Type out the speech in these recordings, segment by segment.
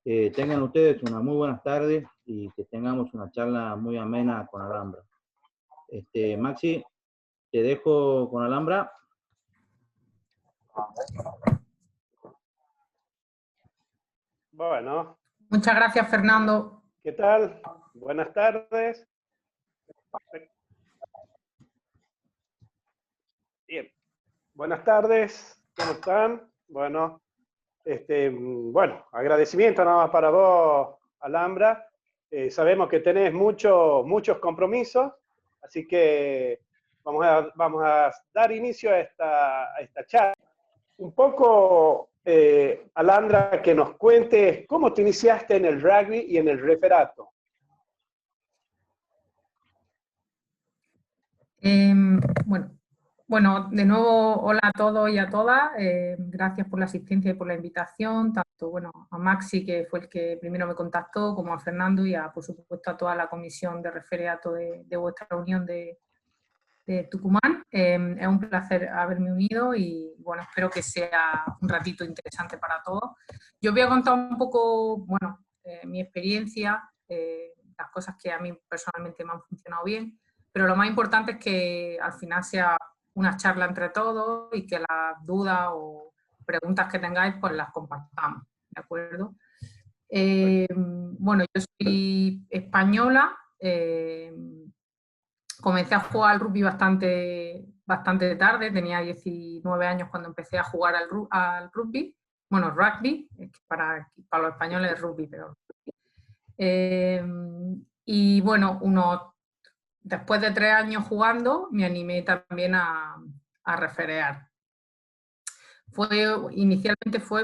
Tengan ustedes una muy buenas tardes y que tengamos una charla muy amena con Alhambra. Maxi, te dejo con Alhambra. Bueno. Muchas gracias, Fernando. ¿Qué tal? Buenas tardes. Bien. Buenas tardes. ¿Cómo están? Bueno, agradecimiento nada más para vos, Alhambra. Sabemos que tenés muchos compromisos, así que vamos a dar inicio a esta charla. Un poco, Alhambra, que nos cuentes cómo te iniciaste en el rugby y en el referato. Bueno, de nuevo, hola a todos y a todas. Gracias por la asistencia y por la invitación, tanto a Maxi, que fue el que primero me contactó, como a Fernando y por supuesto a toda la comisión de referato de vuestra unión de Tucumán. Es un placer haberme unido y bueno, espero que sea un ratito interesante para todos. Yo voy a contar un poco, mi experiencia, las cosas que a mí personalmente me han funcionado bien, pero lo más importante es que al final sea una charla entre todos y que las dudas o preguntas que tengáis pues las compartamos, ¿de acuerdo? Yo soy española, comencé a jugar al rugby bastante tarde, tenía 19 años cuando empecé a jugar al rugby. Bueno, rugby, es que para los españoles es rugby, pero... después de 3 años jugando, me animé también a referear. Inicialmente fue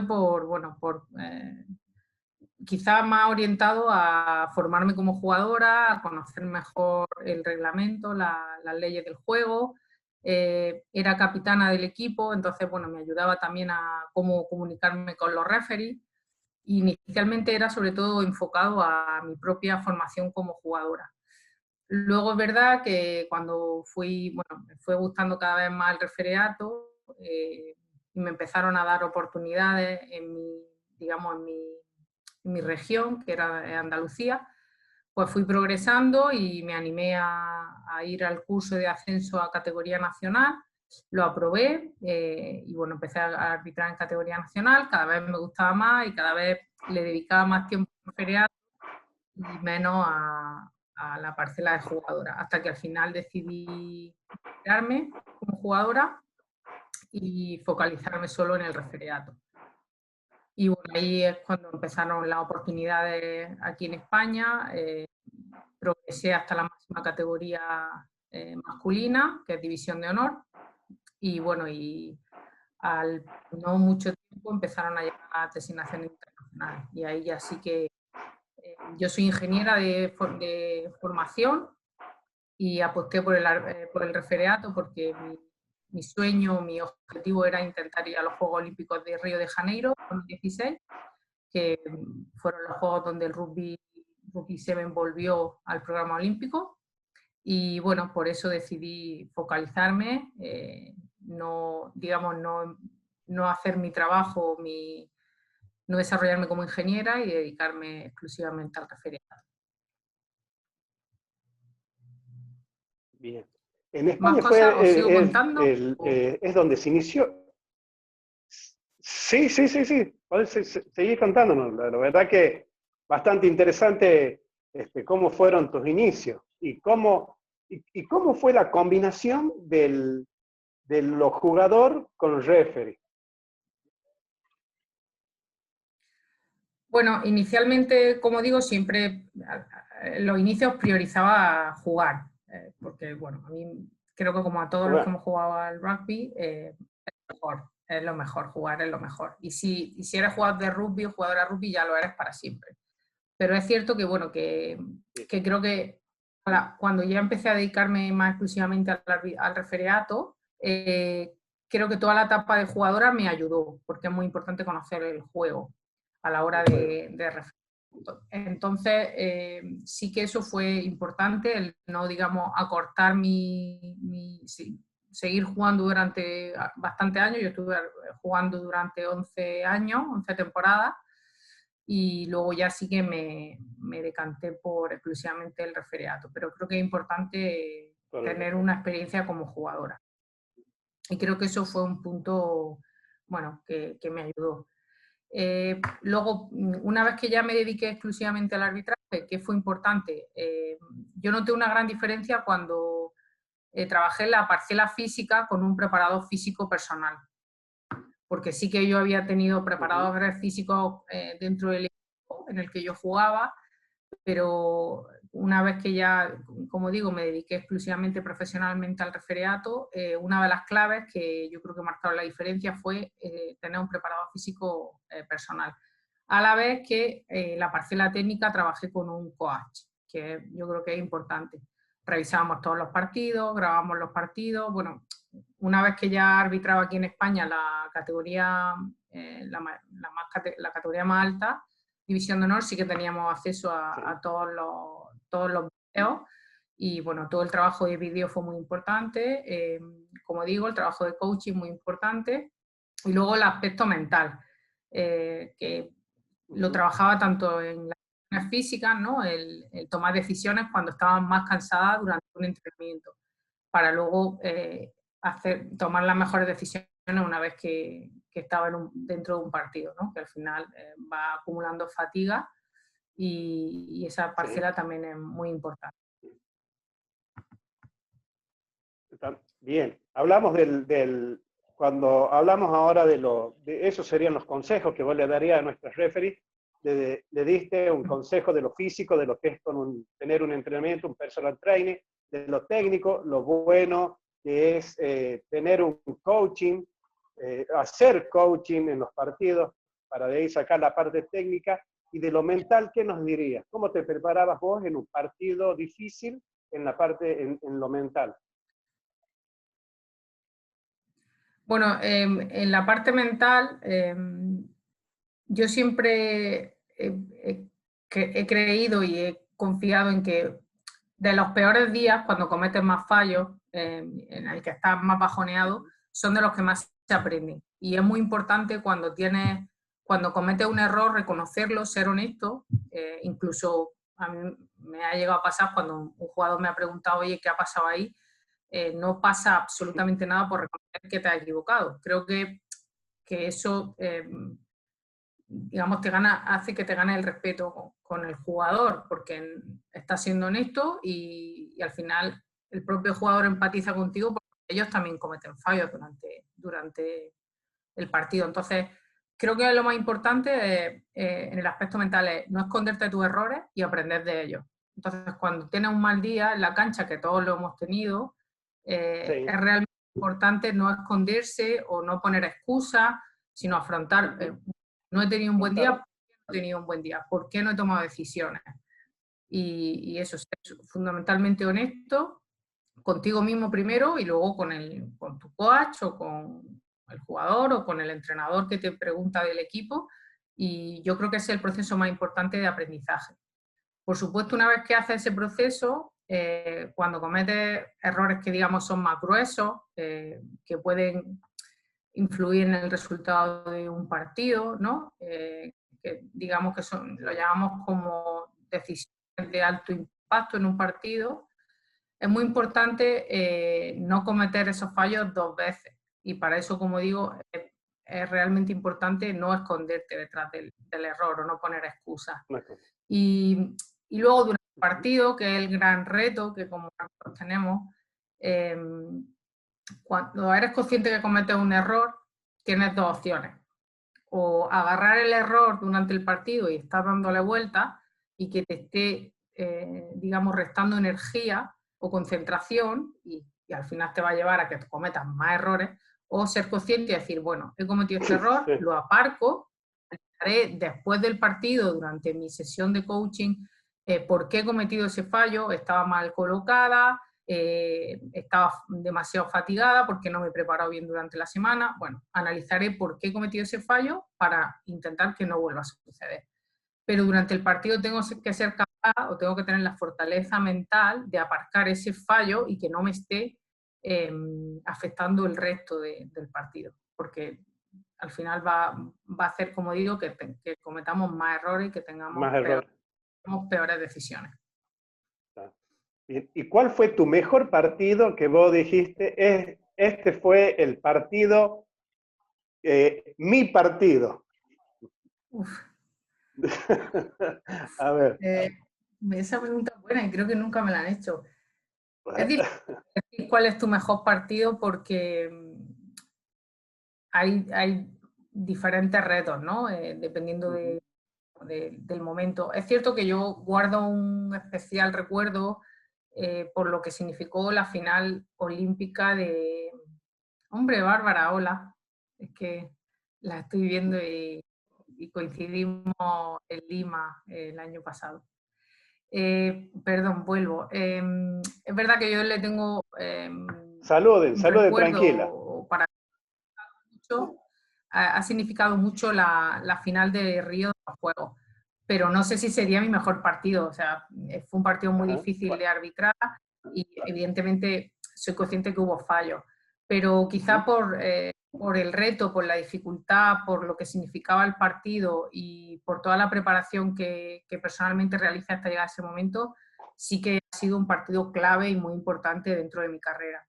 quizás más orientado a formarme como jugadora, a conocer mejor el reglamento, las leyes del juego. Era capitana del equipo, entonces me ayudaba también a cómo comunicarme con los referees. Inicialmente era sobre todo enfocado a mi propia formación como jugadora. Luego es verdad que cuando me fue gustando cada vez más el refereato y me empezaron a dar oportunidades en mi región, que era Andalucía, pues fui progresando y me animé a ir al curso de ascenso a categoría nacional, lo aprobé empecé a arbitrar en categoría nacional, cada vez me gustaba más y cada vez le dedicaba más tiempo al refereato y menos a la parcela de jugadora, hasta que al final decidí retirarme como jugadora y focalizarme solo en el refereato. Y ahí es cuando empezaron las oportunidades aquí en España. Progresé hasta la máxima categoría masculina, que es División de Honor. Y al no mucho tiempo empezaron a llegar designaciones internacionales. Y ahí ya sí que yo soy ingeniera de formación y aposté por el refereato porque mi sueño, mi objetivo era intentar ir a los Juegos Olímpicos de Río de Janeiro en 2016, que fueron los juegos donde el rugby 7 volvió al programa olímpico. Y por eso decidí focalizarme, no hacer mi trabajo, no desarrollarme como ingeniera y dedicarme exclusivamente al refereato. Bien. En España ¿Más cosas os sigo contando? Es donde se inició. Sí. Podés seguir contándonos. La verdad que bastante interesante cómo fueron tus inicios y cómo fue la combinación de los jugadores con el referee. Bueno, inicialmente, como digo, siempre en los inicios priorizaba jugar, porque a mí creo que como a todos los que hemos jugado al rugby, es lo mejor, jugar es lo mejor. Y si eres jugador de rugby o jugadora de rugby, ya lo eres para siempre. Pero es cierto que creo que cuando ya empecé a dedicarme más exclusivamente al refereato, creo que toda la etapa de jugadora me ayudó, porque es muy importante conocer el juego a la hora de referear. Entonces, sí que eso fue importante, el no, acortar seguir jugando durante bastantes años. Yo estuve jugando durante 11 años, 11 temporadas, y luego ya sí que me decanté por exclusivamente el referiato, pero creo que es importante tener una experiencia como jugadora. Y creo que eso fue un punto, bueno, que me ayudó. Luego, una vez que ya me dediqué exclusivamente al arbitraje, que fue importante, yo noté una gran diferencia cuando trabajé en la parcela física con un preparador físico personal. Porque sí que yo había tenido preparadores físicos dentro del equipo en el que yo jugaba, pero una vez que ya, como digo, me dediqué exclusivamente profesionalmente al referiato, una de las claves que yo creo que marcaron la diferencia fue tener un preparador físico personal. A la vez que la parcela técnica trabajé con un coach, que yo creo que es importante. Revisábamos todos los partidos, grabábamos los partidos. Bueno, una vez que ya arbitraba aquí en España la categoría, la categoría más alta, División de Honor, sí que teníamos acceso a todos los videos y bueno, todo el trabajo de vídeo fue muy importante, como digo, el trabajo de coaching muy importante y luego el aspecto mental, que lo trabajaba tanto en las físicas, ¿no? el tomar decisiones cuando estaba más cansada durante un entrenamiento, para luego tomar las mejores decisiones una vez que estaba dentro de un partido, ¿no? Que al final va acumulando fatiga y esa parcela también es muy importante. Bien, hablamos cuando hablamos ahora de esos serían los consejos que vos le darías a nuestros referees. Le diste un consejo de lo físico, de lo que es tener un entrenamiento, un personal training, de lo técnico, lo bueno que es tener un coaching, hacer coaching en los partidos, para de ahí sacar la parte técnica, y de lo mental, ¿qué nos dirías? ¿Cómo te preparabas vos en un partido difícil en lo mental? Bueno, en la parte mental, yo siempre he creído y he confiado en que de los peores días, cuando cometes más fallos, en el que estás más bajoneado, son de los que más se aprenden. Y es muy importante cuando cometes un error, reconocerlo, ser honesto. Incluso a mí me ha llegado a pasar cuando un jugador me ha preguntado, oye, ¿qué ha pasado ahí? No pasa absolutamente nada por reconocer que te has equivocado. Creo que eso, digamos, hace que te gane el respeto con el jugador, porque estás siendo honesto y al final el propio jugador empatiza contigo porque ellos también cometen fallos durante el partido. Entonces, creo que lo más importante en el aspecto mental es no esconderte tus errores y aprender de ellos. Entonces, cuando tienes un mal día en la cancha, que todos lo hemos tenido, es realmente importante no esconderse o no poner excusas, sino afrontar, no he tenido un buen día, ¿por qué no he tenido un buen día? ¿Por qué no he tomado decisiones? Y eso, ser fundamentalmente honesto contigo mismo primero y luego con tu coach o con el jugador o con el entrenador que te pregunta del equipo, y yo creo que ese es el proceso más importante de aprendizaje. Por supuesto, una vez que haces ese proceso, cuando cometes errores que digamos son más gruesos, que pueden influir en el resultado de un partido, ¿no? Que digamos que lo llamamos como decisiones de alto impacto en un partido, es muy importante no cometer esos fallos dos veces. Y para eso, como digo, es realmente importante no esconderte detrás del error o no poner excusas. Y luego durante el partido, que es el gran reto que como nosotros tenemos, cuando eres consciente que cometes un error, tienes dos opciones. O agarrar el error durante el partido y estar dándole vuelta y que te esté, digamos, restando energía o concentración y al final te va a llevar a que cometas más errores, o ser consciente y decir, bueno, he cometido este error, lo aparco, haré después del partido, durante mi sesión de coaching, por qué he cometido ese fallo, estaba mal colocada, estaba demasiado fatigada porque no me he preparado bien durante la semana. Bueno, analizaré por qué he cometido ese fallo para intentar que no vuelva a suceder. Pero durante el partido tengo que ser capaz o tengo que tener la fortaleza mental de aparcar ese fallo y que no me esté afectando el resto del partido. Porque al final va a hacer, como digo, que cometamos más errores y que tengamos peores decisiones. ¿Y cuál fue tu mejor partido que vos dijiste, este fue el partido, mi partido? Uf. A ver. Esa pregunta es buena y creo que nunca me la han hecho. Es difícil decir cuál es tu mejor partido porque hay diferentes retos, ¿no? Dependiendo del momento. Es cierto que yo guardo un especial recuerdo por lo que significó la final olímpica de... Hombre, Bárbara, hola. Es que la estoy viendo y coincidimos en Lima el año pasado. Perdón, vuelvo. Es verdad que yo le tengo saluden tranquila. Para mucho, ha significado mucho la final de Río de los Juegos, pero no sé si sería mi mejor partido. O sea, fue un partido muy difícil de arbitrar y evidentemente soy consciente que hubo fallos, pero quizá por el reto, por la dificultad, por lo que significaba el partido y por toda la preparación que personalmente realicé hasta llegar a ese momento, sí que ha sido un partido clave y muy importante dentro de mi carrera.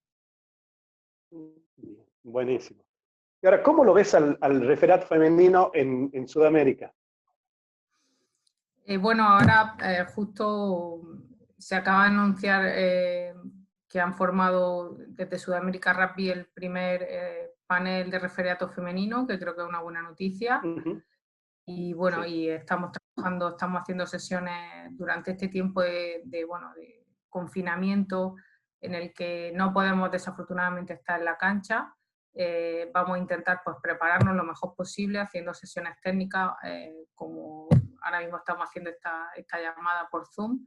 Buenísimo. Y ahora, ¿cómo lo ves al referato femenino en Sudamérica? Bueno, ahora justo se acaba de anunciar que han formado desde Sudamérica Rugby el primer panel de referato femenino, que creo que es una buena noticia. Y bueno, y estamos trabajando, estamos haciendo sesiones durante este tiempo de confinamiento en el que no podemos desafortunadamente estar en la cancha. Vamos a intentar pues prepararnos lo mejor posible haciendo sesiones técnicas como ahora mismo estamos haciendo esta llamada por Zoom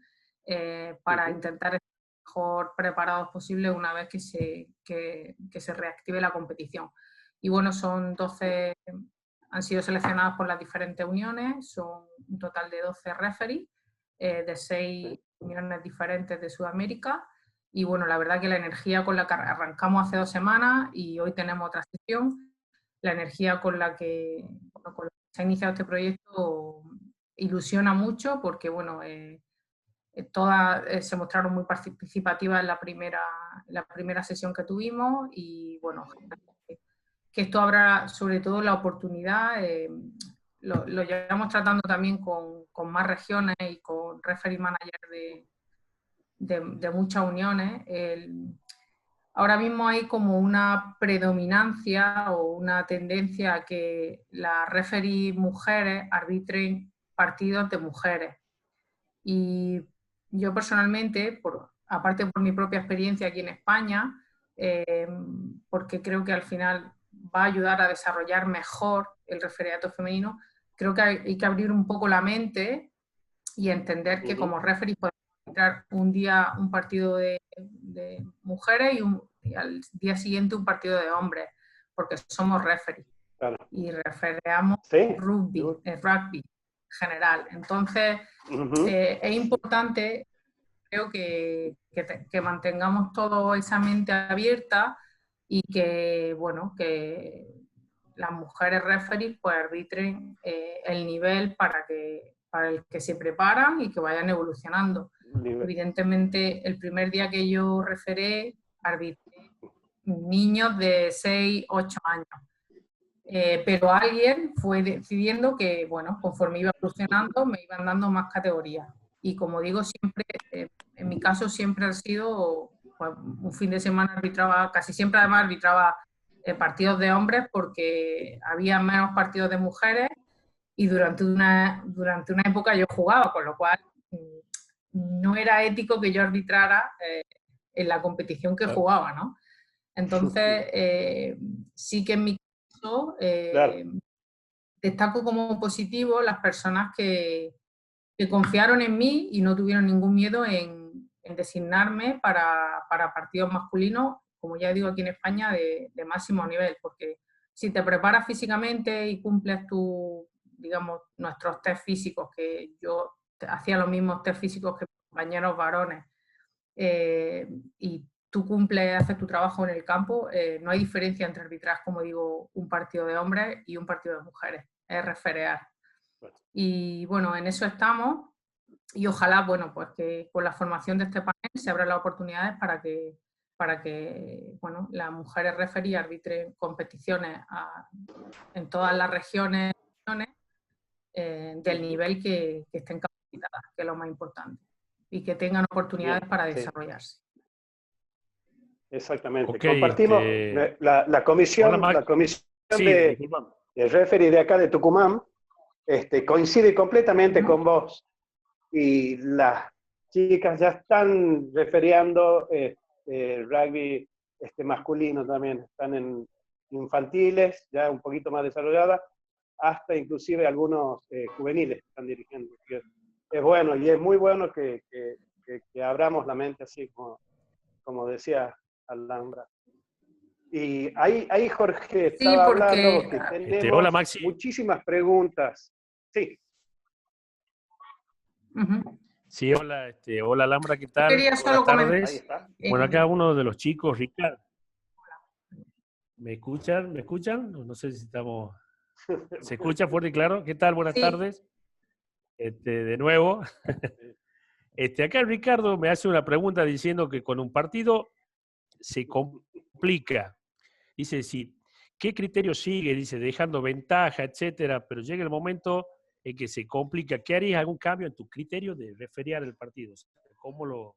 para intentar estar lo mejor preparados posible una vez que se reactive la competición. Y bueno, son 12, han sido seleccionadas por las diferentes uniones, son un total de 12 referees de 6 uniones diferentes de Sudamérica. Y bueno, la verdad que la energía con la que arrancamos hace 2 semanas y hoy tenemos otra sesión, la energía con la que se ha iniciado este proyecto ilusiona mucho porque bueno, todas se mostraron muy participativas en la primera sesión que tuvimos y bueno, que esto abra sobre todo la oportunidad, lo llevamos tratando también con más regiones y con referee manager de muchas uniones. Ahora mismo hay como una predominancia o una tendencia a que las referees mujeres arbitren partidos de mujeres. Y yo personalmente, aparte por mi propia experiencia aquí en España, porque creo que al final va a ayudar a desarrollar mejor el referiato femenino, creo que hay que abrir un poco la mente y entender que como referee podemos entrar un día un partido de mujeres y al día siguiente un partido de hombres, porque somos referees y refereamos rugby en general. Entonces, es importante, creo que mantengamos toda esa mente abierta y que, bueno, que las mujeres referees pues arbitren el nivel para el que se preparan y que vayan evolucionando. Evidentemente, el primer día que yo referé, arbitré niños de 6, 8 años. Pero alguien fue decidiendo que, bueno, conforme iba evolucionando, me iban dando más categorías. Y como digo, siempre, en mi caso siempre ha sido, pues, un fin de semana arbitraba, casi siempre además arbitraba partidos de hombres porque había menos partidos de mujeres y durante una época yo jugaba, con lo cual no era ético que yo arbitrara en la competición que jugaba, ¿no? Entonces, sí que en mi caso destaco como positivo las personas que confiaron en mí y no tuvieron ningún miedo en designarme para partidos masculinos, como ya digo aquí en España, de máximo nivel, porque si te preparas físicamente y cumples digamos, nuestros test físicos, que yo hacía los mismos test físicos que compañeros varones, y tú cumples, haces tu trabajo en el campo, no hay diferencia entre arbitrar, como digo, un partido de hombres y un partido de mujeres, es referear. Y bueno, en eso estamos y ojalá, bueno, pues que con la formación de este panel se abran las oportunidades para que bueno, las mujeres referí arbitren competiciones en todas las regiones del nivel que estén capacitadas, que es lo más importante, y que tengan oportunidades para desarrollarse. Exactamente. Ok, Compartimos la comisión, Hola, la comisión sí, de disculpame. referee de acá de Tucumán coincide completamente con vos. Y las chicas ya están referiando rugby masculino también, están en infantiles, ya un poquito más desarrolladas, hasta inclusive algunos juveniles están dirigiendo. Es bueno, y es muy bueno que abramos la mente así como decía Alhambra. Y ahí Jorge estaba hablando que tenemos hola, Maxi. muchísimas preguntas. Sí. Sí, hola, hola Alhambra, ¿qué tal? Quería solo Buenas comentar. tardes. Bueno, acá uno de los chicos, Ricardo. ¿Me escuchan? ¿Me escuchan? No sé si estamos... ¿Se escucha fuerte y claro? ¿Qué tal? Buenas tardes. De nuevo. Acá Ricardo me hace una pregunta diciendo que con un partido se complica. Dice, sí, ¿qué criterio sigue? Dice, dejando ventaja, etcétera, pero llega el momento en que se complica. ¿Qué harías? ¿Algún cambio en tu criterio de referiar el partido? ¿Cómo lo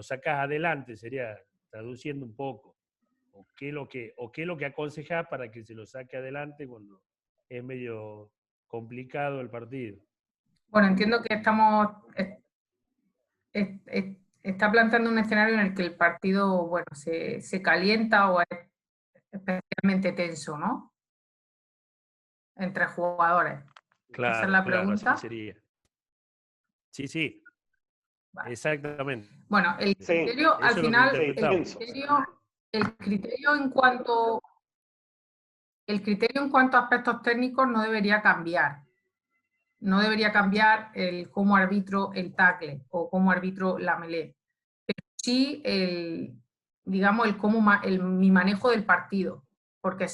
sacas adelante? Sería traduciendo un poco. ¿O qué es lo que aconsejás para que se lo saque adelante cuando es medio complicado el partido? Bueno, entiendo que está planteando un escenario en el que el partido, bueno, se calienta o es especialmente tenso, ¿no? Entre jugadores. Claro, ¿Esa es la claro, pregunta? así sería. Sí, vale. Exactamente. Bueno, el criterio, Sí, al final, el criterio en cuanto a aspectos técnicos no debería cambiar. No debería cambiar el cómo arbitro el tackle o cómo arbitro la melee. Pero sí digamos, mi manejo del partido. Porque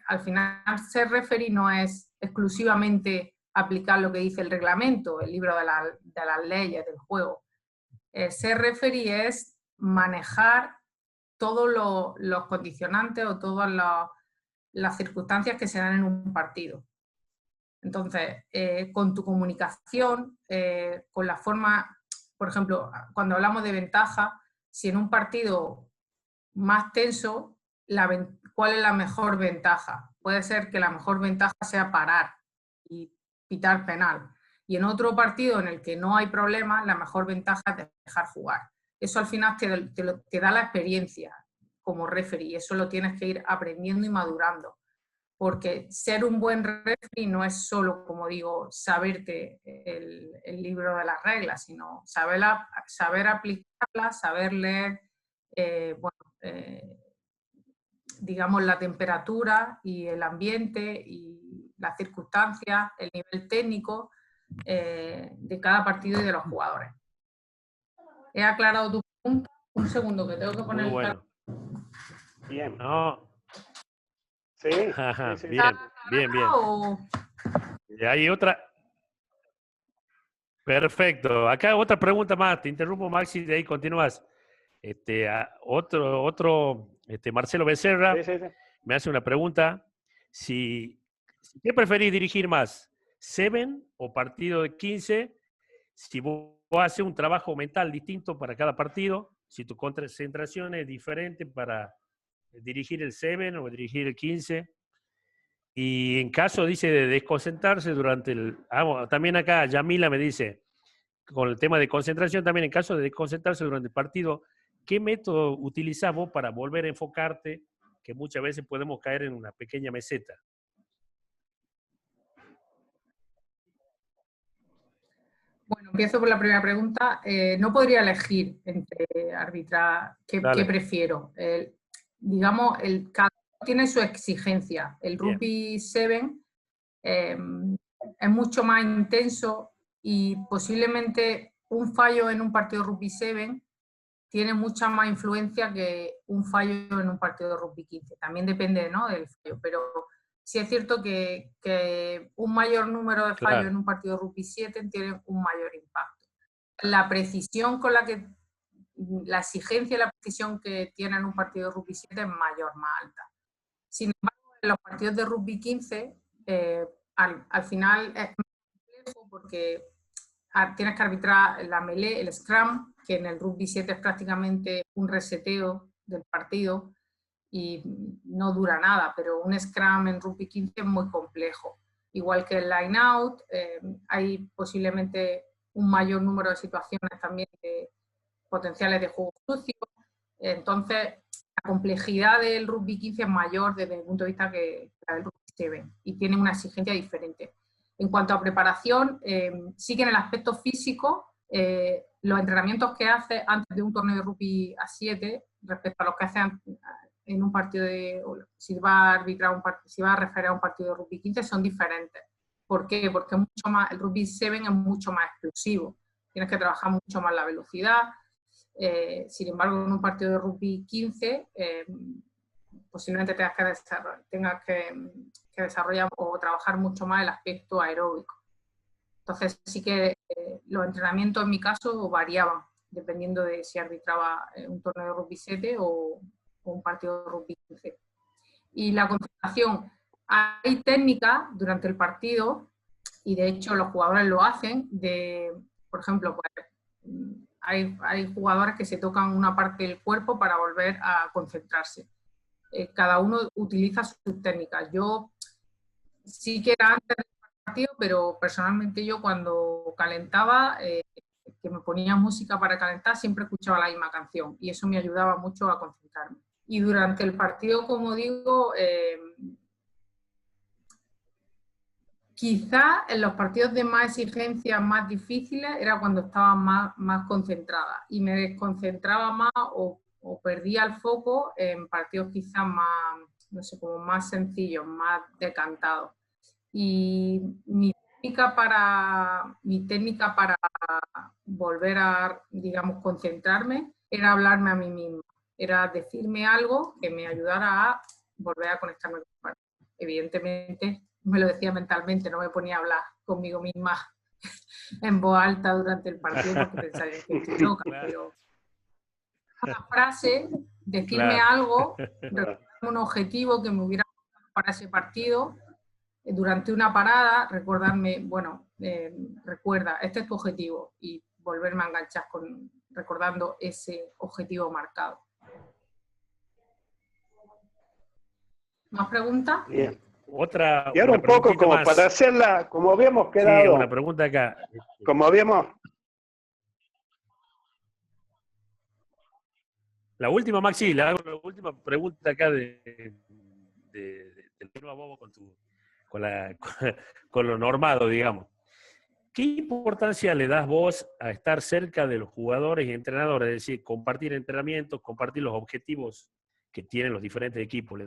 al final ser referee no es exclusivamente aplicar lo que dice el reglamento, el libro de las leyes del juego. Ser referee es manejar todos los condicionantes o todas las circunstancias que se dan en un partido. Entonces, con tu comunicación, con la forma, por ejemplo, cuando hablamos de ventaja, si en un partido más tenso, ¿cuál es la mejor ventaja? Puede ser que la mejor ventaja sea parar y pitar penal. Y en otro partido en el que no hay problema, la mejor ventaja es dejar jugar. Eso al final te da la experiencia como referee y eso lo tienes que ir aprendiendo y madurando. Porque ser un buen referee no es solo, como digo, saberte el libro de las reglas, sino saber aplicarlas, saber leer, digamos, la temperatura y el ambiente y las circunstancias, el nivel técnico de cada partido y de los jugadores. ¿He aclarado tu pregunta? Un segundo, que tengo que poner muy bueno. Bien. No. Sí, sí. Bien. Y hay otra. Perfecto. Acá otra pregunta más. Te interrumpo, Maxi, de ahí continúas. Otro Marcelo Becerra me hace una pregunta. ¿Qué preferís dirigir más? ¿Seven o partido de 15? Si vos haces un trabajo mental distinto para cada partido, si tu concentración es diferente para dirigir el 7 o dirigir el 15. Y en caso, dice, de desconcentrarse durante también acá Yamila me dice, con el tema de concentración, también en caso de desconcentrarse durante el partido, ¿qué método utilizás vos para volver a enfocarte? Que muchas veces podemos caer en una pequeña meseta. Bueno, empiezo por la primera pregunta. No podría elegir entre arbitrar qué prefiero. Digamos, cada uno tiene su exigencia. El Rugby 7 es mucho más intenso y posiblemente un fallo en un partido Rugby 7 tiene mucha más influencia que un fallo en un partido de rugby 15. También depende, ¿no?, del fallo, pero sí es cierto que un mayor número de fallos en un partido de rugby 7 tiene un mayor impacto. La precisión con la que, la exigencia y la precisión que tiene en un partido de rugby 7 es mayor, más alta. Sin embargo, en los partidos de rugby 15, al final es más complejo porque tienes que arbitrar la melee, el scrum, que en el rugby 7 es prácticamente un reseteo del partido y no dura nada, pero un scrum en rugby 15 es muy complejo. Igual que el line out, hay posiblemente un mayor número de situaciones también potenciales de juego sucio. Entonces, la complejidad del rugby 15 es mayor desde el punto de vista que la del rugby 7 y tiene una exigencia diferente. En cuanto a preparación, sí que en el aspecto físico, los entrenamientos que hace antes de un torneo de rugby a 7 respecto a los que hace en un partido de, si va a arbitrar si va a referir a un partido de rugby 15, son diferentes. ¿Por qué? Porque mucho más, el rugby 7 es mucho más explosivo. Tienes que trabajar mucho más la velocidad. Sin embargo, en un partido de rugby 15, posiblemente tengas que desarrollar o trabajar mucho más el aspecto aeróbico. Entonces, sí que los entrenamientos en mi caso variaban, dependiendo de si arbitraba un torneo de rugby 7 o un partido de rugby 15. Y la concentración, hay técnicas durante el partido, y de hecho los jugadores lo hacen, por ejemplo, pues, hay jugadores que se tocan una parte del cuerpo para volver a concentrarse. Cada uno utiliza sus técnicas. Yo sí que era antes del partido, pero personalmente yo cuando calentaba, que me ponía música para calentar, siempre escuchaba la misma canción y eso me ayudaba mucho a concentrarme. Y durante el partido, como digo, quizá en los partidos de más exigencia, más difíciles, era cuando estaba más concentrada y me desconcentraba más o perdía el foco en partidos quizás más, no sé, como más sencillos, más decantados. Y mi técnica para volver a, digamos, concentrarme era hablarme a mí misma, era decirme algo que me ayudara a volver a conectarme con el partido. Evidentemente me lo decía mentalmente, no me ponía a hablar conmigo misma en voz alta durante el partido porque pensaría que estoy loca, pero una frase, decirme algo, recordarme un objetivo que me hubiera para ese partido, durante una parada, recordarme, bueno, recuerda, este es tu objetivo y volverme a enganchar recordando ese objetivo marcado. ¿Más preguntas? Bien. Otra. Y ahora un poco como más para hacerla, como habíamos quedado. Sí, una pregunta acá. Como habíamos. La última, Maxi, le hago la última pregunta acá del tema bobo con lo normado, digamos. ¿Qué importancia le das vos a estar cerca de los jugadores y entrenadores? Es decir, compartir entrenamientos, compartir los objetivos que tienen los diferentes equipos.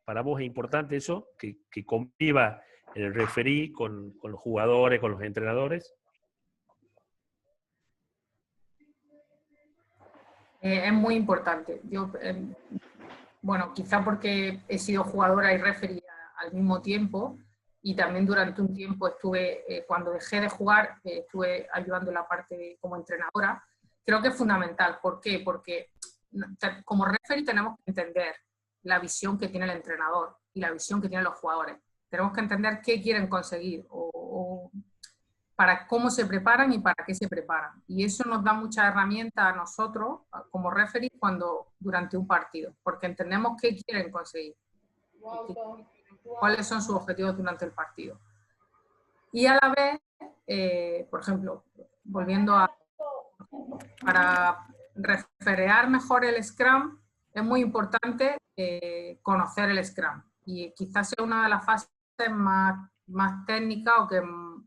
¿Para vos es importante eso? ¿Que conviva el referí con los jugadores, con los entrenadores? Es muy importante. Yo, bueno, quizá porque he sido jugadora y referee al mismo tiempo, y también durante un tiempo estuve, cuando dejé de jugar, estuve ayudando en la parte como entrenadora. Creo que es fundamental. ¿Por qué? Porque como referee tenemos que entender la visión que tiene el entrenador y la visión que tienen los jugadores. Tenemos que entender qué quieren conseguir o para cómo se preparan y para qué se preparan. Y eso nos da muchas herramientas a nosotros como referee durante un partido, porque entendemos qué quieren conseguir, cuáles son sus objetivos durante el partido. Y a la vez, por ejemplo, volviendo para referear mejor el Scrum, es muy importante conocer el Scrum. Y quizás sea una de las fases más técnicas o que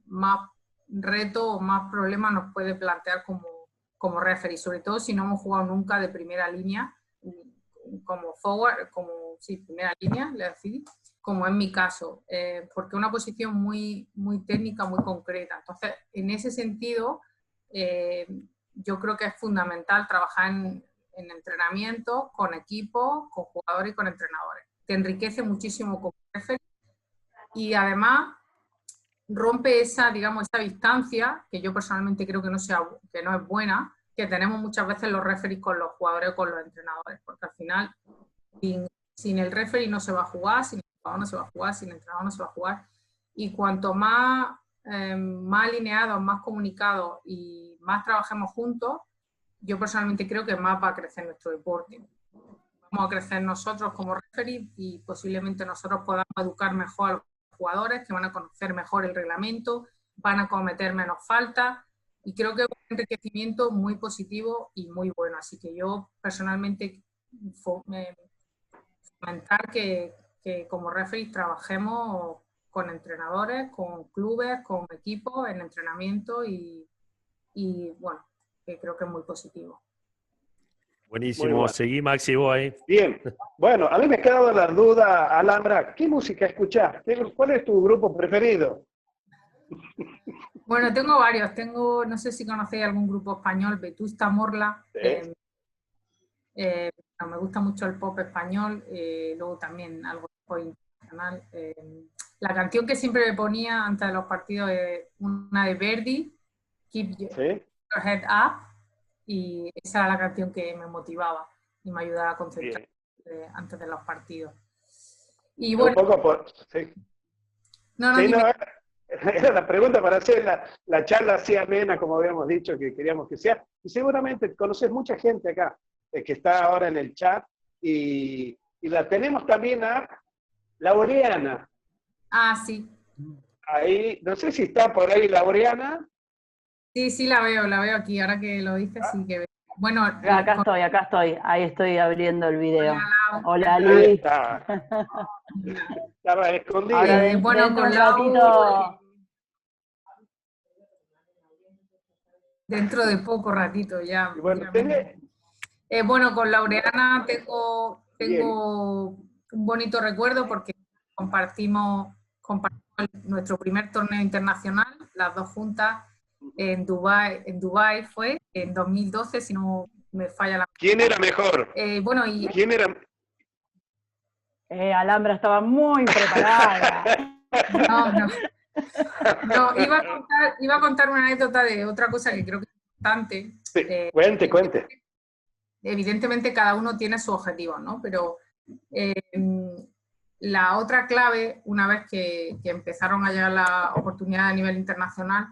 más reto o más problemas nos puede plantear como referee, sobre todo si no hemos jugado nunca de primera línea, como forward, primera línea, le decidí, como en mi caso, porque es una posición muy técnica, muy concreta. Entonces, en ese sentido, yo creo que es fundamental trabajar en entrenamiento, con equipos, con jugadores y con entrenadores. Te enriquece muchísimo como referee y además rompe esa, digamos, esa distancia, que yo personalmente creo que no es buena, que tenemos muchas veces los referees con los jugadores o con los entrenadores, porque al final sin el referee no se va a jugar, sin el jugador no se va a jugar, sin el entrenador no se va a jugar. Y cuanto más alineados, más comunicados y más trabajemos juntos, yo personalmente creo que más va a crecer nuestro deporte. Vamos a crecer nosotros como referees y posiblemente nosotros podamos educar mejor a los jugadores, que van a conocer mejor el reglamento, van a cometer menos faltas, y creo que es un enriquecimiento muy positivo y muy bueno. Así que yo personalmente fomentar que como referees trabajemos con entrenadores, con clubes, con equipos en entrenamiento y bueno, que creo que es muy positivo. Buenísimo, Muy bueno. Seguí, Maxi, vos ahí. Bien, bueno, a mí me ha quedado la duda, Alhambra, ¿qué música escuchás? ¿Cuál es tu grupo preferido? Bueno, tengo varios. No sé si conocéis algún grupo español, Vetusta Morla. ¿Sí? Me gusta mucho el pop español, luego también algo de pop internacional. La canción que siempre me ponía antes de los partidos es una de Verdi, Keep Your Head Up, y esa era la canción que me motivaba y me ayudaba a concentrarme antes de los partidos. Y bueno, un poco sí. No, era la pregunta para hacer la charla así amena, como habíamos dicho que queríamos que sea. Y seguramente conoces mucha gente acá que está ahora en el chat y la tenemos también a Laureana. Ah, sí. Ahí, no sé si está por ahí Laureana. Sí, la veo aquí, ahora que lo dices, sí que veo. Bueno, acá estoy, ahí estoy abriendo el video. Hola, Luis. Estaba escondido. Ahora bueno, con un Lau, ratito. Dentro de poco ratito ya. Bueno, bueno, con Laureana tengo un bonito recuerdo porque compartimos nuestro primer torneo internacional, las dos juntas, en Dubái fue, en 2012, si no me falla la... ¿Quién era mejor? Bueno, ¿Quién era? Alhambra estaba muy preparada. No, iba a contar una anécdota de otra cosa que creo que es importante. Sí, cuente. Evidentemente cada uno tiene sus objetivos, ¿no? Pero la otra clave, una vez que empezaron a llegar las oportunidades a nivel internacional,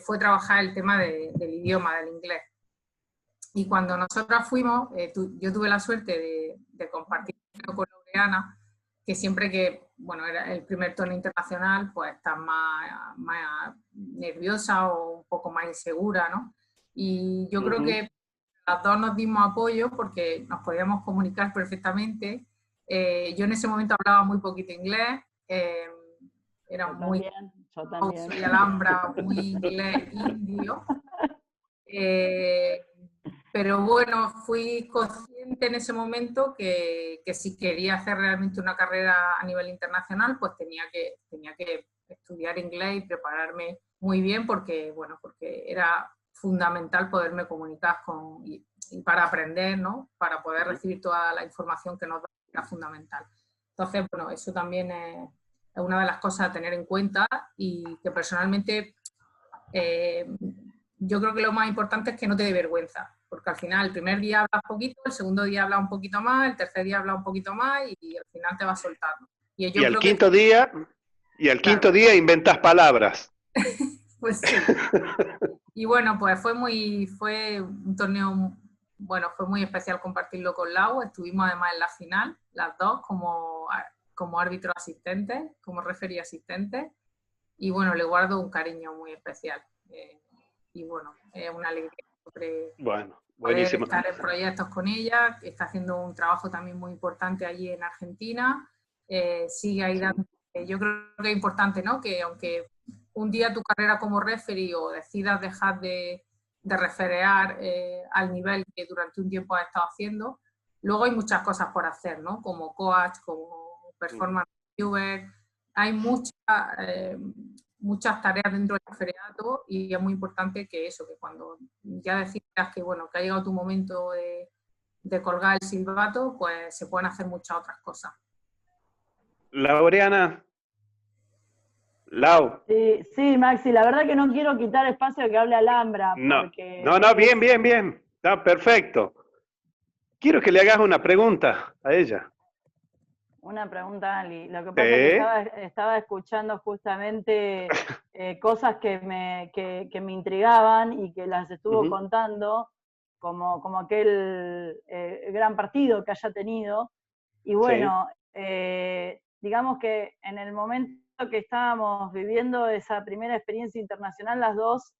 fue trabajar el tema del idioma, del inglés. Y cuando nosotras fuimos, yo tuve la suerte de compartir con Laureana, que siempre que, bueno, era el primer torneo internacional, pues estás más nerviosa o un poco más insegura, ¿no? Y yo creo que las dos nos dimos apoyo porque nos podíamos comunicar perfectamente. Yo en ese momento hablaba muy poquito inglés, era muy... Yo también. Soy Alhambra, muy inglés indio. Pero bueno, fui consciente en ese momento que si quería hacer realmente una carrera a nivel internacional, pues tenía que estudiar inglés y prepararme muy bien porque era fundamental poderme comunicar y para aprender, ¿no? Para poder recibir toda la información que nos da, era fundamental. Entonces, bueno, eso también es una de las cosas a tener en cuenta y que personalmente yo creo que lo más importante es que no te dé vergüenza, porque al final el primer día hablas poquito, el segundo día hablas un poquito más, el tercer día hablas un poquito más y al final te vas soltando. Y al quinto día inventas palabras. Pues sí. Y bueno, pues fue un torneo, bueno, fue muy especial compartirlo con Lau. Estuvimos además en la final, las dos, como árbitro asistente, como referee asistente. Y bueno, le guardo un cariño muy especial. Y bueno, es una alegría siempre poder estar en proyectos con ella. Está haciendo un trabajo también muy importante allí en Argentina. Sigue ahí dando... yo creo que es importante, ¿no? Que aunque un día tu carrera como referee o decidas dejar de referear al nivel que durante un tiempo has estado haciendo, luego hay muchas cosas por hacer, ¿no? Como coach, como performance reviewer. Hay muchas tareas dentro del referiato y es muy importante que cuando ya decidas que ha llegado tu momento de colgar el silbato, pues se pueden hacer muchas otras cosas. Laureana. Lau. Sí, sí, Maxi, la verdad que no quiero quitar espacio que hable Alhambra, No, porque no, bien. Está perfecto. Quiero que le hagas una pregunta a ella. una pregunta, Ali. Lo que pasa es que estaba escuchando justamente cosas que me intrigaban y que las estuvo contando, como aquel gran partido que haya tenido. Y bueno, digamos que en el momento que estábamos viviendo esa primera experiencia internacional, las dos,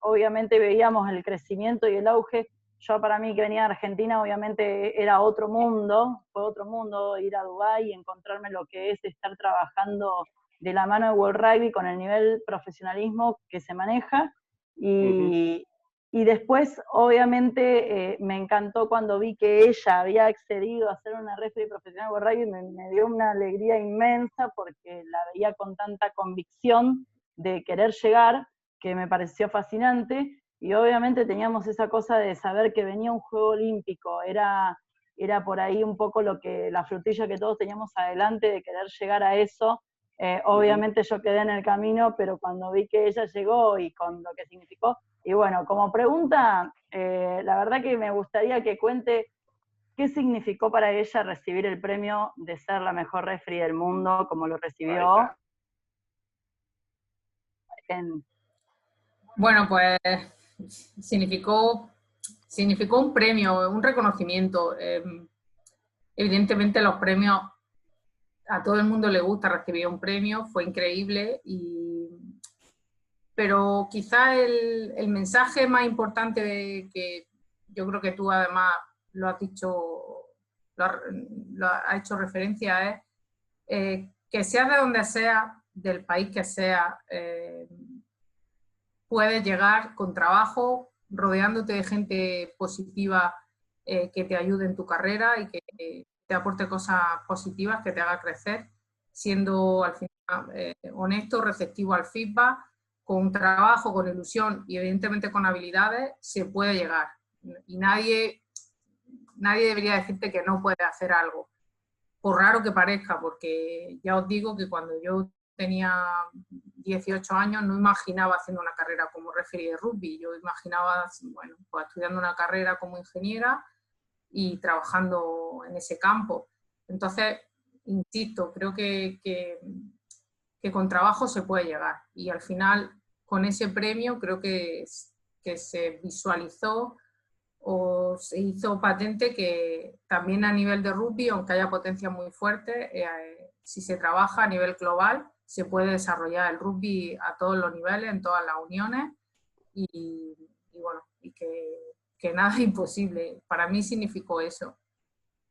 obviamente veíamos el crecimiento y el auge. Yo, para mí, que venía de Argentina, obviamente era otro mundo, fue otro mundo ir a Dubái y encontrarme lo que es estar trabajando de la mano de World Rugby con el nivel profesionalismo que se maneja. Y después, obviamente, me encantó cuando vi que ella había accedido a ser una referee profesional de World Rugby, me dio una alegría inmensa porque la veía con tanta convicción de querer llegar, que me pareció fascinante. Y obviamente teníamos esa cosa de saber que venía un juego olímpico, era por ahí un poco la frutilla que todos teníamos adelante de querer llegar a eso. Obviamente yo quedé en el camino, pero cuando vi que ella llegó y con lo que significó, y bueno, como pregunta, la verdad que me gustaría que cuente qué significó para ella recibir el premio de ser la mejor referee del mundo, como lo recibió. Bueno, pues significó un premio, un reconocimiento. Evidentemente los premios, a todo el mundo le gusta recibir un premio, fue increíble, pero quizá el mensaje más importante que yo creo que tú además lo has dicho, lo has hecho referencia, es que seas de donde sea, del país que sea, puedes llegar con trabajo, rodeándote de gente positiva que te ayude en tu carrera y que te aporte cosas positivas, que te haga crecer, siendo al final honesto, receptivo al feedback, con trabajo, con ilusión y evidentemente con habilidades, se puede llegar. Y nadie debería decirte que no puedes hacer algo, por raro que parezca, porque ya os digo que cuando yo tenía 18 años no imaginaba haciendo una carrera como referee de rugby. Yo imaginaba, bueno, pues estudiando una carrera como ingeniera y trabajando en ese campo. Entonces, insisto, creo que con trabajo se puede llegar. Y al final, con ese premio, creo que se visualizó o se hizo patente que también a nivel de rugby, aunque haya potencia muy fuerte, si se trabaja a nivel global, se puede desarrollar el rugby a todos los niveles, en todas las uniones, y bueno, y que nada es imposible. Para mí significó eso.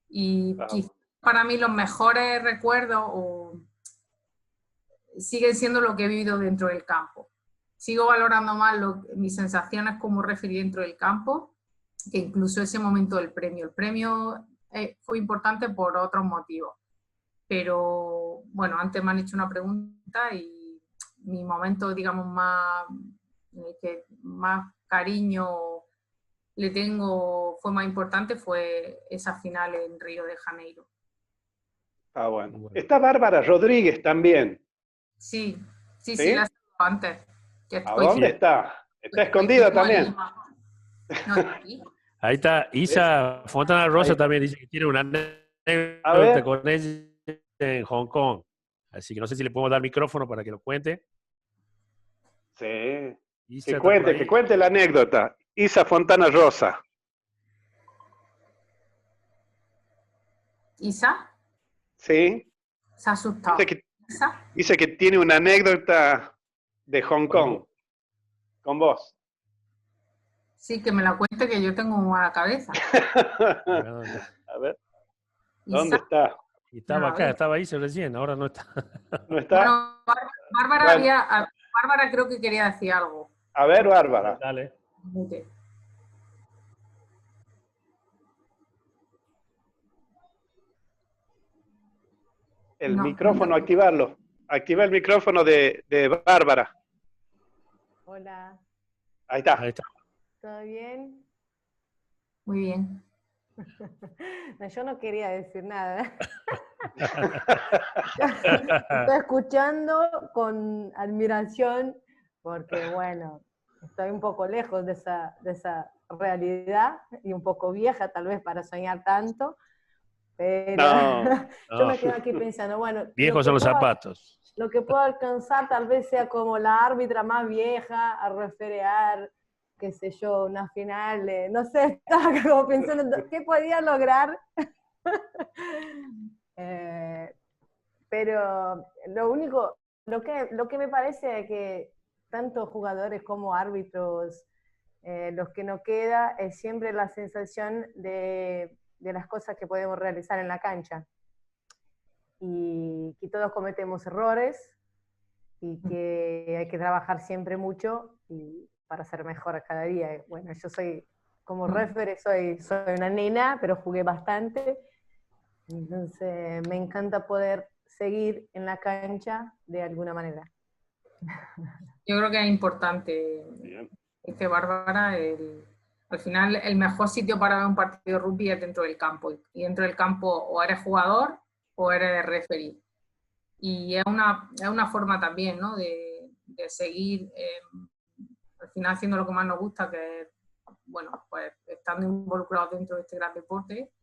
Y quizás para mí los mejores recuerdos siguen siendo lo que he vivido dentro del campo. Sigo valorando más mis sensaciones como referee dentro del campo que incluso ese momento del premio. El premio fue importante por otros motivos. Pero, bueno, antes me han hecho una pregunta y mi momento, digamos, que más cariño le tengo, fue más importante, fue esa final en Río de Janeiro. Ah, bueno. Está Bárbara Rodríguez también. Sí, la he antes. ¿A dónde está? Está escondida también. No, está aquí. Ahí está Isa Fontana Rosa también, dice que tiene una anécdota con ella en Hong Kong. Así que no sé si le podemos dar micrófono para que lo cuente. Sí. Isa, que cuente la anécdota. Isa Fontana Rosa. ¿Isa? Sí. Se ha asustado. Dice que tiene una anécdota de Hong Kong. Con vos. Sí, que me la cuente, que yo tengo mala cabeza. A ver. ¿Dónde está? Estaba acá, estaba ahí recién, ahora no está. ¿No está? Bueno, Bárbara creo que quería decir algo. A ver, Bárbara. Dale. El micrófono, activarlo. Activa el micrófono de Bárbara. Hola. Ahí está. ¿Todo bien? Muy bien. No, yo no quería decir nada. Estoy escuchando con admiración porque, bueno, estoy un poco lejos de esa realidad y un poco vieja tal vez para soñar tanto, pero yo me quedo aquí pensando, bueno, viejos son los zapatos. Lo que puedo alcanzar tal vez sea como la árbitra más vieja a referear, qué sé yo, una final, no sé, estaba como pensando, ¿qué podía lograr? Pero lo que me parece es que tanto jugadores como árbitros, los que nos queda es siempre la sensación de las cosas que podemos realizar en la cancha. Y que todos cometemos errores y que hay que trabajar siempre mucho para ser mejor cada día. Bueno, yo soy, como referee, soy una nena, pero jugué bastante. Entonces me encanta poder seguir en la cancha de alguna manera. Yo creo que es importante, dice Bárbara, al final el mejor sitio para ver un partido de rugby es dentro del campo. Y dentro del campo o eres jugador o eres referee. Y es una forma también, ¿no?, de seguir al final haciendo lo que más nos gusta, que es, bueno, pues estando involucrados dentro de este gran deporte.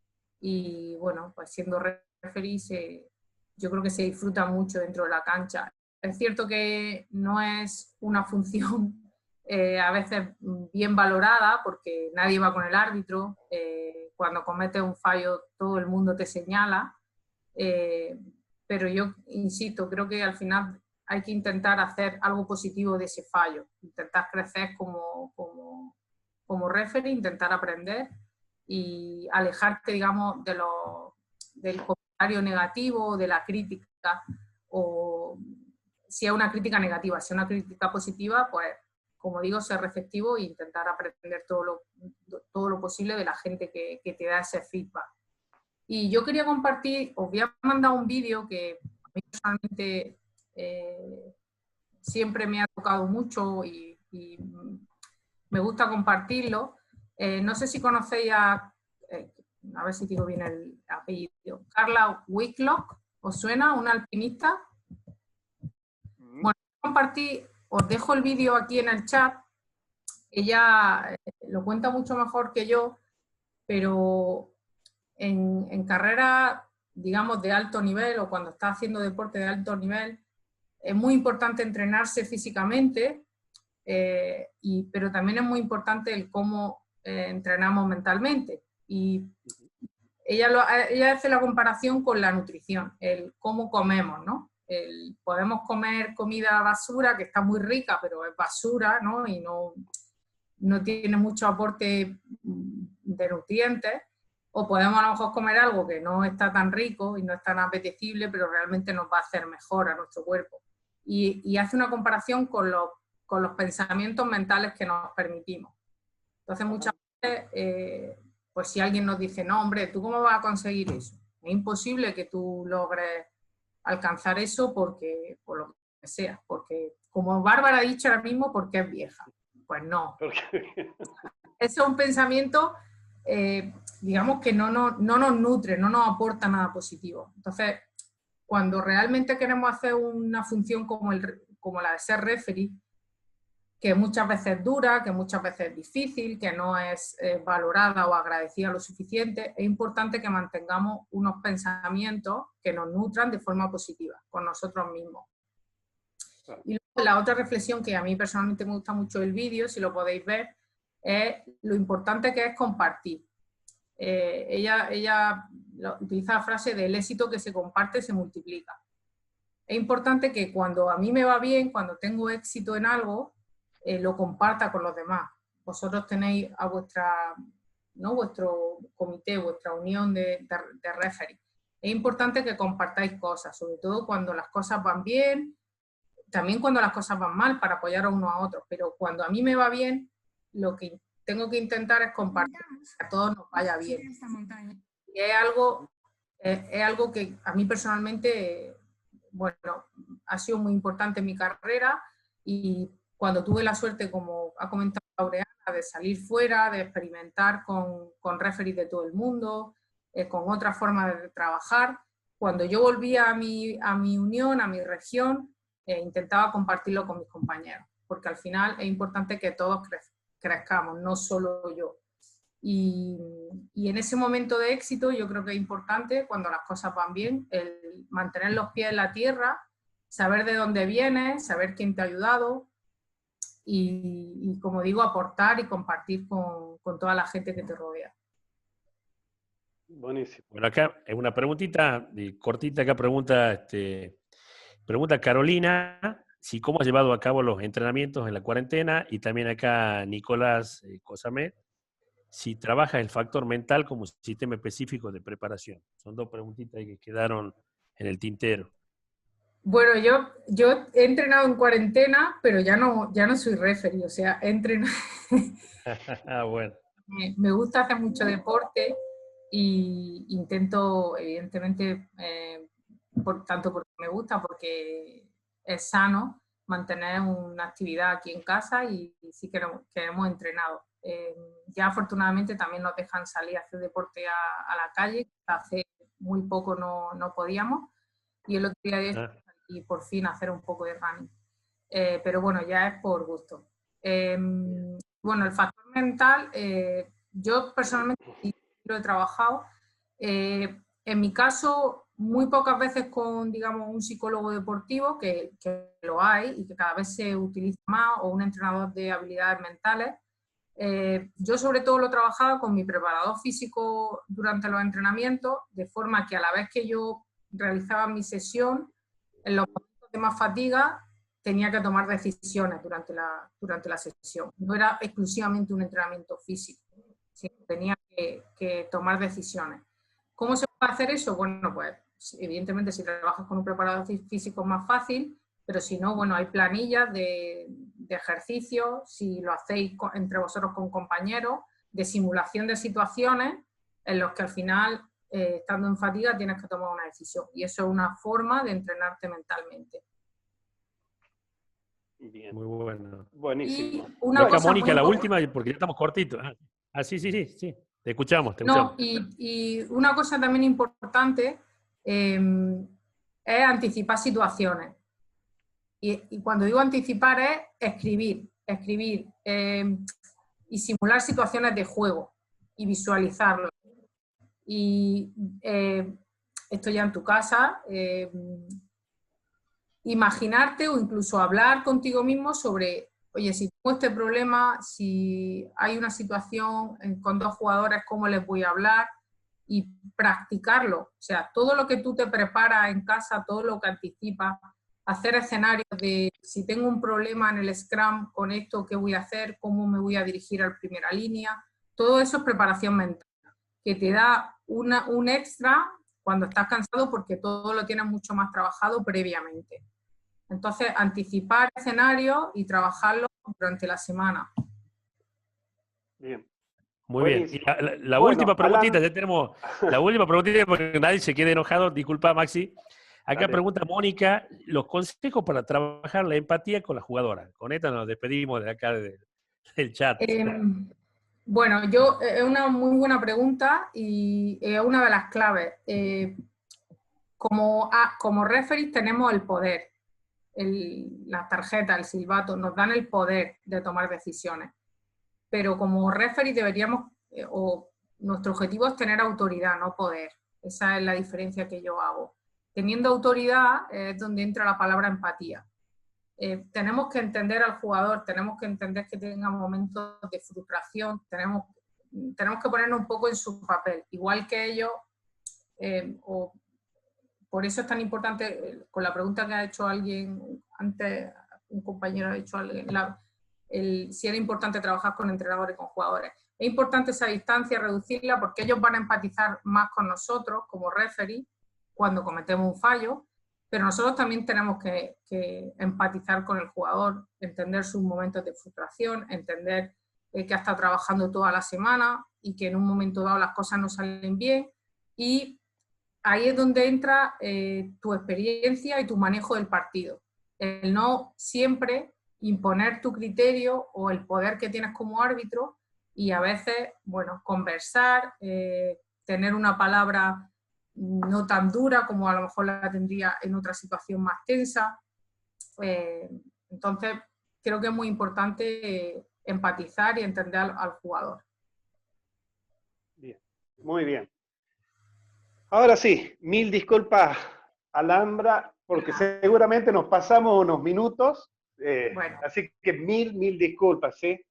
Y bueno, pues siendo referee yo creo que se disfruta mucho dentro de la cancha. Es cierto que no es una función a veces bien valorada, porque nadie va con el árbitro, cuando cometes un fallo todo el mundo te señala, pero yo insisto, creo que al final hay que intentar hacer algo positivo de ese fallo, intentar crecer como referee, intentar aprender y alejarte, digamos, del comentario negativo, de la crítica, o si es una crítica negativa, si es una crítica positiva, pues, como digo, ser receptivo e intentar aprender todo lo posible de la gente que te da ese feedback. Y yo quería compartir, os voy a mandar un vídeo que a mí personalmente siempre me ha tocado mucho y me gusta compartirlo. No sé si conocéis a ver si digo bien el apellido, Carla Whitlock, ¿os suena? Una alpinista. Bueno, compartí, os dejo el vídeo aquí en el chat. Ella lo cuenta mucho mejor que yo, pero en carrera, digamos, de alto nivel, o cuando está haciendo deporte de alto nivel, es muy importante entrenarse físicamente, pero también es muy importante el cómo entrenamos mentalmente. Y ella hace la comparación con la nutrición, el cómo comemos, ¿no? Podemos comer comida basura, que está muy rica, pero es basura, ¿no? Y no tiene mucho aporte de nutrientes. O podemos a lo mejor comer algo que no está tan rico y no es tan apetecible, pero realmente nos va a hacer mejor a nuestro cuerpo. Y hace una comparación con los pensamientos mentales que nos permitimos. Entonces, muchas veces, pues si alguien nos dice, no, hombre, ¿tú cómo vas a conseguir eso? Es imposible que tú logres alcanzar eso por lo que sea. Porque, como Bárbara ha dicho ahora mismo, porque es vieja. Pues no. Ese es un pensamiento, digamos, que no nos nutre, no nos aporta nada positivo. Entonces, cuando realmente queremos hacer una función como la de ser referee, que muchas veces es dura, que muchas veces es difícil, que no es valorada o agradecida lo suficiente, es importante que mantengamos unos pensamientos que nos nutran de forma positiva con nosotros mismos. Y luego, la otra reflexión que a mí personalmente me gusta mucho del vídeo, si lo podéis ver, es lo importante que es compartir. Ella utiliza la frase del éxito que se comparte se multiplica. Es importante que cuando a mí me va bien, cuando tengo éxito en algo, lo comparta con los demás. Vosotros tenéis a vuestro comité, vuestra unión de referees. Es importante que compartáis cosas, sobre todo cuando las cosas van bien, también cuando las cosas van mal, para apoyar a uno a otros, pero cuando a mí me va bien, lo que tengo que intentar es compartir que a todos nos vaya bien. Y es algo que a mí personalmente, bueno, ha sido muy importante en mi carrera y cuando tuve la suerte, como ha comentado Laureana, de salir fuera, de experimentar con referees de todo el mundo, con otra forma de trabajar, cuando yo volvía a mi unión, a mi región, intentaba compartirlo con mis compañeros, porque al final es importante que todos crezcamos, no solo yo. Y en ese momento de éxito yo creo que es importante, cuando las cosas van bien, el mantener los pies en la tierra, saber de dónde vienes, saber quién te ha ayudado y como digo, aportar y compartir con toda la gente que te rodea. Buenísimo. Bueno, acá es una preguntita cortita, acá pregunta Carolina, si cómo ha llevado a cabo los entrenamientos en la cuarentena, y también acá Nicolás Cosamé, si trabaja el factor mental como sistema específico de preparación. Son dos preguntitas que quedaron en el tintero. Bueno, yo he entrenado en cuarentena, pero ya no soy referee, o sea, he entrenado... Bueno. Me gusta hacer mucho deporte e intento, evidentemente, tanto porque me gusta, porque es sano, mantener una actividad aquí en casa y sí que hemos entrenado. Ya afortunadamente también nos dejan salir a hacer deporte a la calle, hace muy poco no podíamos, y el otro día de hecho y por fin hacer un poco de running. Pero bueno, ya es por gusto. Bueno, el factor mental, yo personalmente lo he trabajado. En mi caso, muy pocas veces con, digamos, un psicólogo deportivo, que lo hay y que cada vez se utiliza más, o un entrenador de habilidades mentales. Yo sobre todo lo he trabajado con mi preparador físico durante los entrenamientos, de forma que a la vez que yo realizaba mi sesión, en los momentos de más fatiga, tenía que tomar decisiones durante la sesión. No era exclusivamente un entrenamiento físico, sino tenía que tomar decisiones. ¿Cómo se puede hacer eso? Bueno, pues evidentemente si trabajas con un preparador físico es más fácil, pero si no, bueno, hay planillas de ejercicios, si lo hacéis entre vosotros con compañeros, de simulación de situaciones en los que al final, estando en fatiga, tienes que tomar una decisión. Y eso es una forma de entrenarte mentalmente. Bien. Muy bueno. Buenísimo. Y acá, Mónica, la última, porque ya estamos cortitos. Sí. Te escuchamos. No, y una cosa también importante es anticipar situaciones. Y cuando digo anticipar es escribir y simular situaciones de juego y visualizarlo. Y esto ya en tu casa, imaginarte o incluso hablar contigo mismo sobre, oye, si tengo este problema, si hay una situación con dos jugadores, ¿cómo les voy a hablar? Y practicarlo. O sea, todo lo que tú te preparas en casa, todo lo que anticipas, hacer escenarios de si tengo un problema en el Scrum con esto, ¿qué voy a hacer? ¿Cómo me voy a dirigir a la primera línea? Todo eso es preparación mental, que te da un extra cuando estás cansado porque todo lo tienes mucho más trabajado previamente. Entonces, anticipar escenarios y trabajarlo durante la semana. Bien. Muy Buenísimo. bien. Y la última preguntita, ya tenemos la última preguntita porque nadie se quede enojado. Disculpa, Maxi. Acá Dale. pregunta Mónica, los consejos para trabajar la empatía con la jugadora. Con esta nos despedimos de acá del chat. Bueno, es una muy buena pregunta y es una de las claves. Como referees tenemos el poder. Las tarjetas, el silbato, nos dan el poder de tomar decisiones. Pero como referee deberíamos, nuestro objetivo es tener autoridad, no poder. Esa es la diferencia que yo hago. Teniendo autoridad es donde entra la palabra empatía. Tenemos que entender al jugador, tenemos que entender que tenga momentos de frustración, tenemos que ponernos un poco en su papel, igual que ellos, por eso es tan importante, con la pregunta que ha hecho alguien antes, un compañero ha hecho si era importante trabajar con entrenadores y con jugadores. Es importante esa distancia, reducirla, porque ellos van a empatizar más con nosotros como referee cuando cometemos un fallo, pero nosotros también tenemos que empatizar con el jugador, entender sus momentos de frustración, entender que ha estado trabajando toda la semana y que en un momento dado las cosas no salen bien, y ahí es donde entra tu experiencia y tu manejo del partido. El no siempre imponer tu criterio o el poder que tienes como árbitro y a veces, bueno, conversar, tener una palabra no tan dura como a lo mejor la tendría en otra situación más tensa. Entonces, creo que es muy importante empatizar y entender al jugador. Bien, muy bien. Ahora sí, mil disculpas, Alhambra, porque seguramente nos pasamos unos minutos, Bueno. así que mil disculpas, ¿sí?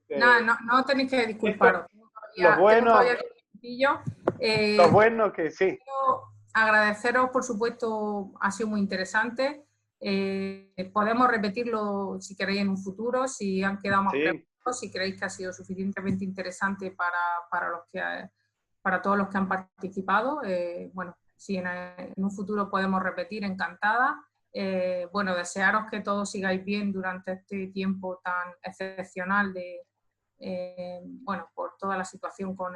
No tenéis que disculparos. Lo bueno que sí. Quiero agradeceros, por supuesto, ha sido muy interesante. Podemos repetirlo si queréis en un futuro, si han quedado más preguntas, si creéis que ha sido suficientemente interesante para todos los que han participado. Bueno, si en un futuro podemos repetir, encantada. Bueno, desearos que todos sigáis bien durante este tiempo tan excepcional bueno, por toda la situación con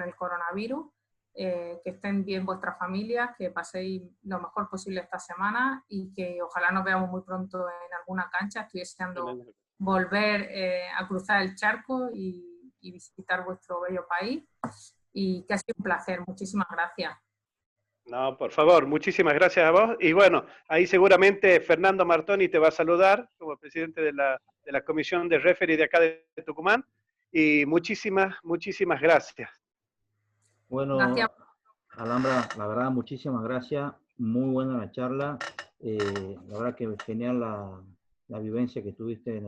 el coronavirus. Que estén bien vuestras familias, que paséis lo mejor posible esta semana y que ojalá nos veamos muy pronto en alguna cancha. Estoy deseando volver a cruzar el charco y visitar vuestro bello país, y que ha sido un placer. Muchísimas gracias. No, por favor, muchísimas gracias a vos. Y bueno, ahí seguramente Fernando Martoni te va a saludar como presidente de la comisión de referee de acá de Tucumán. Y muchísimas gracias. Bueno, gracias. Alhambra, la verdad, muchísimas gracias. Muy buena la charla. La verdad que genial la vivencia que tuviste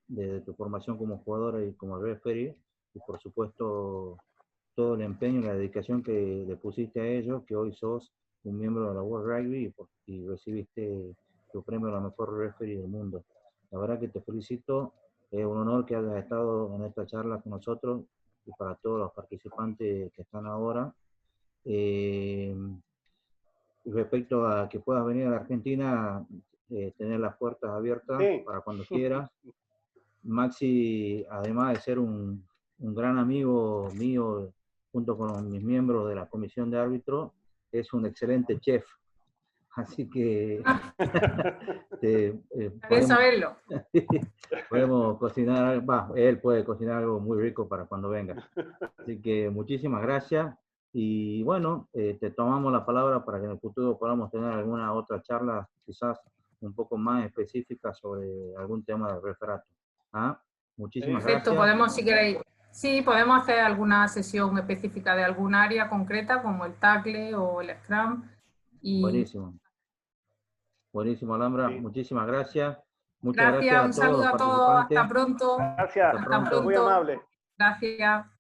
desde tu formación como jugadora y como referee. Y por supuesto, todo el empeño y la dedicación que le pusiste a ello, que hoy sos un miembro de la World Rugby y recibiste tu premio a la mejor referee del mundo. La verdad que te felicito. Es un honor que hayas estado en esta charla con nosotros y para todos los participantes que están ahora. Respecto a que puedas venir a la Argentina, tener las puertas abiertas para cuando quieras. Maxi, además de ser un gran amigo mío, junto con mis miembros de la comisión de árbitros, es un chef. Así que podemos saberlo. Podemos cocinar, él puede cocinar algo muy rico para cuando venga. Así que muchísimas gracias. Y bueno, te tomamos la palabra para que en el futuro podamos tener alguna otra charla, quizás un poco más específica sobre algún tema de referato. Muchísimas Perfecto, gracias. Podemos, si queréis, sí, podemos hacer alguna sesión específica de algún área concreta, como el tackle o el scrum. Buenísimo. Buenísimo, Alhambra. Sí. Muchísimas gracias. Muchas gracias. Un saludo a todos. Hasta pronto. Gracias. Hasta pronto. Muy amable. Gracias.